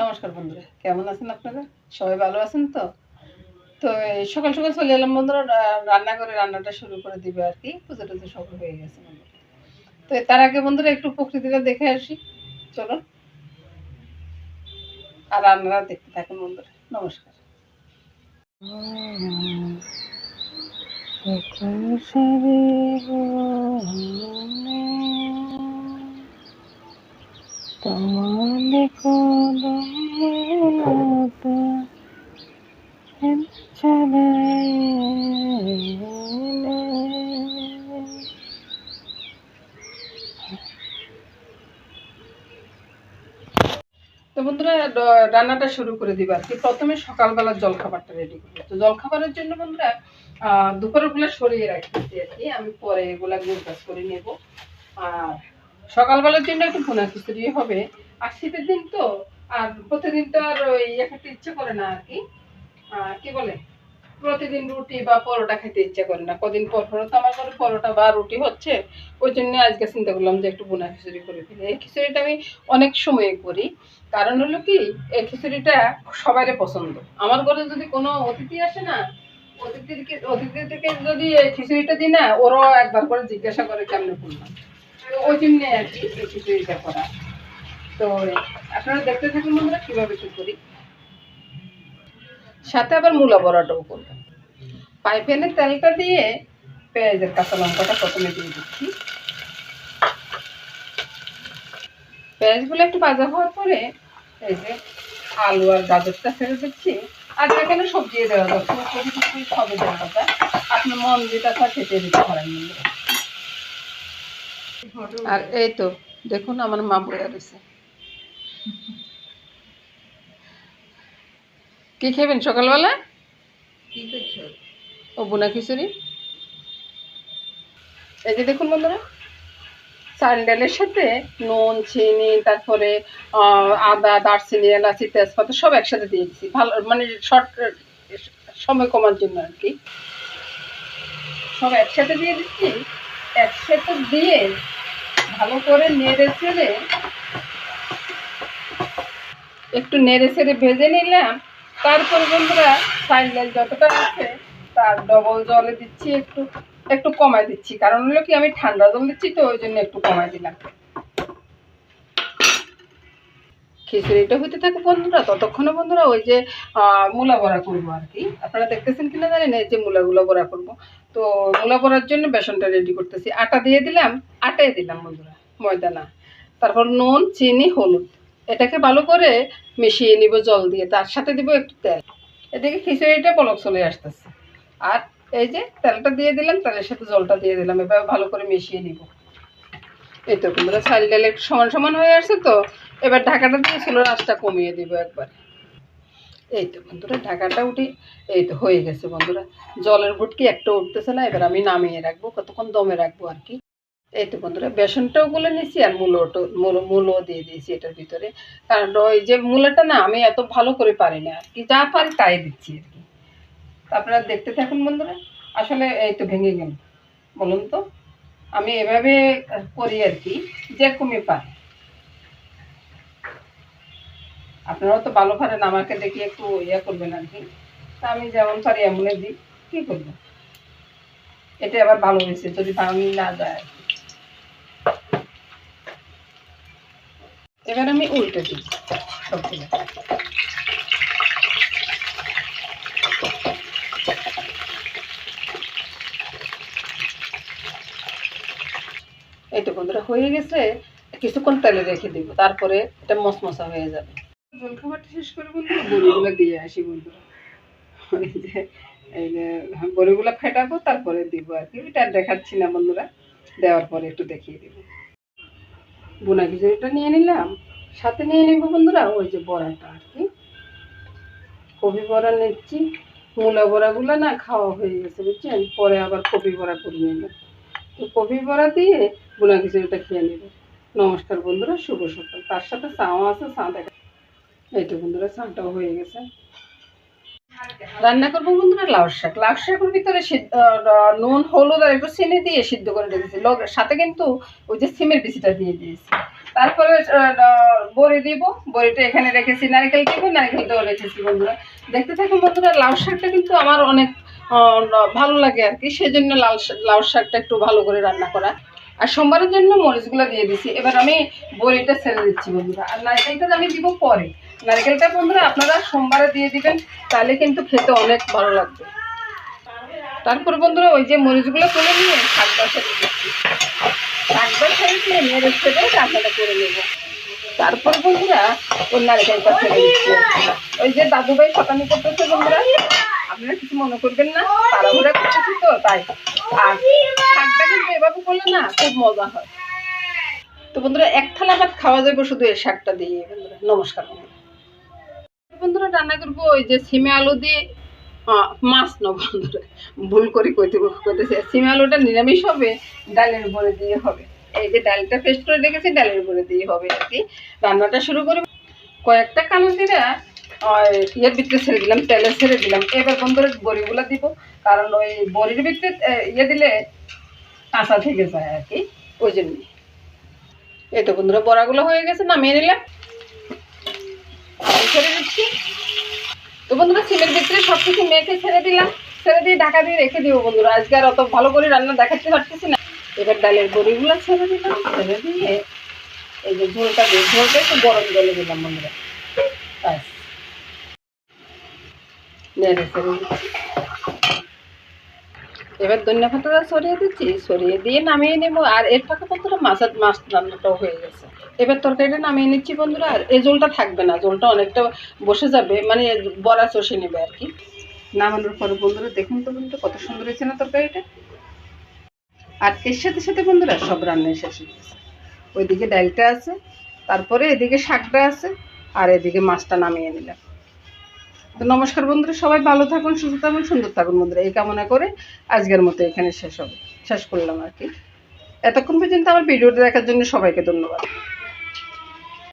নমস্কার বন্ধুরা, কেমন আছেন আপনারা? সবাই ভালো আছেন তো? তো সকাল সকাল চলে এলাম বন্ধুরা, রান্না করে রান্নাটা শুরু করে দিবে আর কি। পুজো টুজো সব হয়ে গেছে বন্ধুরা। তো তার আগে বন্ধুরা একটু প্রকৃতিটা দেখে আসি, চলুন। আর রান্নাটা দেখতে থাকুন বন্ধুরা। নমস্কার। তোমার দেখো তো বন্ধুরা, রান্নাটা শুরু করে দিবা আর কি। প্রথমে সকালবেলার জলখাবারটা রেডি করবো। তো জলখাবারের জন্য বন্ধুরা দুপুরের গুলো সরিয়ে রাখতেছি আর কি। আমি পরে এগুলা গোছগাছ করে নেব। আর সকালবেলার জন্য একটু ভুনা খিচুড়ি হবে। আর শীতের দিন তো, আর প্রতিদিন তো আর ওই খেতে ইচ্ছে করে না আর কি। কি বলে, প্রতিদিন রুটি বা পরোটা খেতে ইচ্ছে করে না। কদিন পর পর তো আমার ঘরে পরোটা বা রুটি হচ্ছে। ওই জন্য আজকে চিন্তা করলাম যে একটু বোনা খিচুড়ি করে ফেলি। এই খিচুড়িটা আমি অনেক সময় করি। কারণ হলো কি, এই খিচুড়িটা সবারই পছন্দ। আমার ঘরে যদি কোনো অতিথি আসে না, অতিথিদেরকে যদি এই খিচুড়িটা দিই না, ওরাও একবার করে জিজ্ঞাসা করে কেমনে করলাম। তো ওই জন্য আর কি এই খিচুড়িটা করা। তো আপনারা দেখতে থাকুন বন্ধুরা কিভাবে কি করি। সাথে আবার মূলা বড়াটাও করবো। ফ্রাই প্যানে তেলটা দিয়ে পেঁয়াজের কাঁচা লঙ্কাটা প্রথমে দিয়ে দিচ্ছি। পেঁয়াজগুলো একটু ভাজা হওয়ার পরে এই যে আলু আর গাজরটা ছেড়ে দিচ্ছি। আর যেখানে সবজি দেওয়া যাচ্ছে, কবি টুকু সবই দেওয়া যায়। আপনার মন যেটা হয় খেতে দিতে পারেন। আর এই তো দেখুন আমার মা বলে রয়েছে। কি খাবেন সকালবেলা? ও বোনা খিচুড়ি। এই যে দেখুন বন্ধুরা, চাল ডালের সাথে নুন, চিনি, তারপরে আদা, দারচিনি, এলাচি, তেজপাতা সব একসাথে দিয়ে দিচ্ছি। ভালো মানে শর্ট সময় কমার জন্য আর কি। সব একসাথে দিয়ে দিচ্ছি। একসাথে দিয়ে ভালো করে নেড়ে চেড়ে ভেজে নিলাম। তারপরে বন্ধুরা চাল ডাল যতটা আছে তার ডবল জলে দিচ্ছি, একটু একটু কমায় দিচ্ছি। কারণ হলো কি, আমি ঠান্ডা জল দিচ্ছি তো ওই জন্য একটু কমায় দিলাম। খিচুড়িটা হইতে থাকে বন্ধুরা, ততক্ষণে বন্ধুরা ওই যে মূলা বড়া করবো আর কি। আপনারা দেখতেছেন কিনা জানি না, এই যে মূলাগুলো বড়া করবো। তো মূলা বড়ার জন্য বেসনটা রেডি করতেছি। আটা দিয়ে দিলাম, আটাই দিলাম বন্ধুরা, ময়দা না। তারপর নুন, চিনি, হলুদ, এটাকে ভালো করে মিশিয়ে নিব জল দিয়ে। তার সাথে দিব একটু তেল। এদিকে খিচুড়িটা বলক চলে আসতেছে। আর এই যে তেলটা দিয়ে দিলাম, তেলের সাথে জলটা দিয়ে দিলাম, এভাবে ভালো করে মিশিয়ে নিব। এই তো বন্ধুরা, চাল ডাল একটু সমান সমান হয়ে আসছে তো। এবার ঢাকাটা দিয়ে চুলোর আঁচটা কমিয়ে দিব একবার। এই তো বন্ধুরা, ঢাকাটা উঠে এই তো হয়ে গেছে বন্ধুরা। জলের ভুটকি একটা উঠতেছে না। এবার আমি নামিয়ে রাখবো, কতক্ষণ দমে রাখবো আর কি। এই তো বন্ধুরা, বেসনটাও গুলে নিয়েছি আর মূলও দিয়ে দিয়েছি এটার ভিতরে। কারণ ওই যে মূলাটা না আমি এত ভালো করে পারি না আর কি, যা পারি তাই দিচ্ছি আর কি। আপনারা দেখতে থাকুন বন্ধুরা। আসলে এই তো ভেঙে গেল, বলুন তো। আমি এভাবে করি আর কি, যেরকমই পারি। আপনারাও তো ভালো পারেন, আমাকে দেখি একটু ইয়ে করবেন আর কি। তা আমি যেমন পারি এমনই দিই, কি করবো। এটা আবার ভালো হয়েছে যদি ভাঙি না যায়। এবার আমি উল্টে দিই সবগুলো। এই তো বন্ধুরা হয়ে গেছে। কিছুক্ষণ তেলে রেখে দিব, তারপরে এটা মশমশা হয়ে যাবে। জলখাবারটা শেষ করে বন্ধুরা বড়িগুলো দিয়ে আসি বন্ধুরা। ওই যে এই যে বড়িগুলো ফেটাবো, তারপরে দিব আর কি। এটা দেখাচ্ছি না বন্ধুরা, দেওয়ার পরে একটু দেখিয়ে দিব। বোনা খিচুড়িটা নিয়ে নিলাম, সাথে নিয়ে নিব বন্ধুরা ওই যে বড়াটা আর কি। কপি বড়া নিচ্ছি। মূলা বড়াগুলো না খাওয়া হয়ে গেছে বুঝছেন, পরে আবার কপি বড়া করে নিলাম। তো কপি বড়া দিয়ে বোনা খিচুড়িটা খেয়ে নেব। নমস্কার বন্ধুরা, শুভ সকাল। তার সাথে চাও আছে, চা দেখা। এই তো বন্ধুরা, চাটাও হয়ে গেছে। রান্না করবো বন্ধুরা লাউ শাক। লাউ শাকের ভিতরে নুন, হলুদ আর একটু চিনি দিয়ে সিদ্ধ করে রেখেছি। সাথে কিন্তু ওই যে সিমের বিচিটা দিয়ে দিয়েছি। তারপরে বড়ি দিব, বড়িটা এখানে রেখেছি, নারকেল দিব, নারকেলটাও রেখেছি বন্ধুরা। দেখতে থাকুন বন্ধুরা। লাউ শাকটা কিন্তু আমার অনেক ভালো লাগে আর কি, সেই জন্য লাউ শাকটা একটু ভালো করে রান্না করা। আর সোমবারের জন্য মরিচগুলো দিয়ে দিছি। এবার আমি বড়িটা ছেড়ে দিচ্ছি বন্ধুরা, আর নারকেলটা আমি দিব পরে। নারকেলটা বন্ধুরা আপনারা সোমবারে দিয়ে দিবেন, তাহলে কিন্তু খেতে অনেক ভালো লাগবে। তারপর বন্ধুরা ওই যে মরিচগুলো তুলে নিয়ে শাকটা ছেড়ে দিচ্ছি, শাকটা ছেড়ে দিয়ে নেড়ে ছেড়ে রান্নাটা করে নেবো। তারপর বন্ধুরা ওই নারকেলটা ছেড়ে দিচ্ছি। ওই যে দাদুভাই শতানি করতেছে বন্ধুরা, আপনারা কিছু মনে করবেন না, তাড়াহুড়া করতেছি তো তাই। আর শাকটা কিন্তু এভাবে করলে না খুব মজা হয়। তো বন্ধুরা এক থালা ভাত খাওয়া যাবে শুধু এই শাকটা দিয়ে বন্ধুরা। নমস্কার বন্ধুরা। রান্না করবো ওই যে সিমে আলু দিয়ে, মাছ ন বন্ধুরা, ভুল করে কইতেছে। সিমে আলুটা নিরামিষ হবে, ডালের উপরে দিয়ে হবে। এই যে ডালটা পেস্ট করে রেখেছি, ডালের উপরে দিয়ে হবে আর কি। রান্নাটা শুরু করে কয়েকটা কালো জিরা ইয়ের ভিতরে ছেড়ে দিলাম, তেলে ছেড়ে দিলাম। এবার বন্ধুরা বড়িগুলো দিব, কারণ ওই বড়ির ভিতরে ইয়ে দিলে কাঁচা থেকে যায় আর কি, ওই জন্য। এই তো বন্ধুরা বড়াগুলো হয়ে গেছে, নামিয়ে নিলাম, ছেড়ে দিচ্ছি। তো বন্ধুরা সিমের ভিতরে সব কিছু মেখে ছেড়ে দিলাম, ছেড়ে দিয়ে ঢাকা দিয়ে রেখে দিব বন্ধুরা। আজকে আর অত ভালো করে রান্না দেখাতে পারতেছি না। এবার ডালের বড়িগুলো ছেড়ে দিলাম, ছেড়ে দিয়ে এই যে ঝোলটা একটু গরম জলে দিলাম বন্ধুরা। নেড়ে ছেড়ে দিচ্ছি। এবার ধনিয়া পাতাটা ছড়িয়ে দিচ্ছি, ছড়িয়ে দিয়ে নামিয়ে নেবো। আর এর ফাঁকে বন্ধুরা মাছ রান্নাটাও হয়ে গেছে। এবার তরকারিটা নামিয়ে নিচ্ছি বন্ধুরা। আর এই ঝোলটা থাকবে না, ঝোলটা অনেকটা বসে যাবে, মানে বড়া চষে নেবে আর কি। নামানোর পরে বন্ধুরা দেখুন তো বন্ধুরা কত সুন্দর হয়েছে না তরকারিটা। আর এর সাথে সাথে বন্ধুরা সব রান্নায় শেষ হয়ে গেছে। ওইদিকে ডালটা আছে, তারপরে এদিকে শাকটা আছে, আর এদিকে মাছটা নামিয়ে নিলাম। তো নমস্কার বন্ধুরা, সবাই ভালো থাকুন, সুস্থ থাকুন, সুন্দর থাকুন বন্ধুরা। এই কামনা করে আজকের মতো এখানে শেষ করলাম আর কি। এতক্ষণ পর্যন্ত আমার ভিডিওটা দেখার জন্য সবাইকে ধন্যবাদ।